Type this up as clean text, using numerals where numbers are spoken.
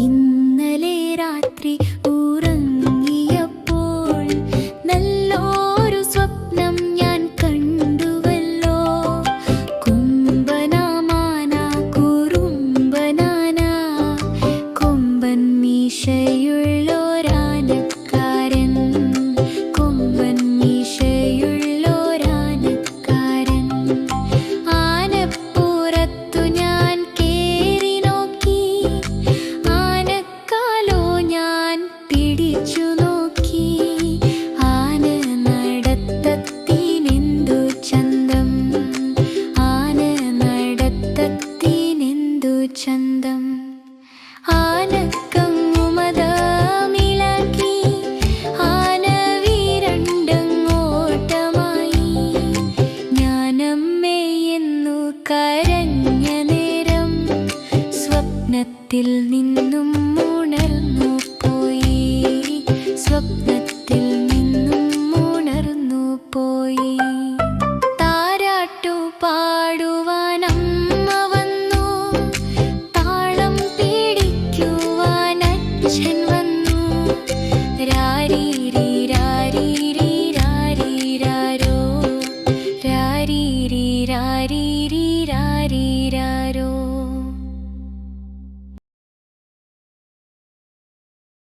ഇന്നലെ രാത്രി ഉറങ്ങിയപ്പോൾ നല്ലൊരു സ്വപ്നം ഞാൻ കണ്ടുവല്ലോ. കുംഭനാമാന കുറുമ്പനാന, കൊമ്പൻ മീശയുള്ളൊരാനക്കാരൻ, കൊമ്പൻ മീശയുള്ളൊരാനക്കാരൻ. ആനപ്പുറത്തു ഞാൻ കേറി നോക്കി, ആനക്കാലോ ഞാൻ പിടിച്ചു നോക്കി. ആന നടത്തത്തിനെന്തു ചന്തം, ആന നടത്തത്തിനെന്തു ചന്തം. ആനക്കങ്ങുമതമിളക്കി, ആന വിരണ്ടങ്ങോട്ടമായി. ഞാനമ്മേ എന്നു കരഞ്ഞ നേരം സ്വപ്നത്തിൽ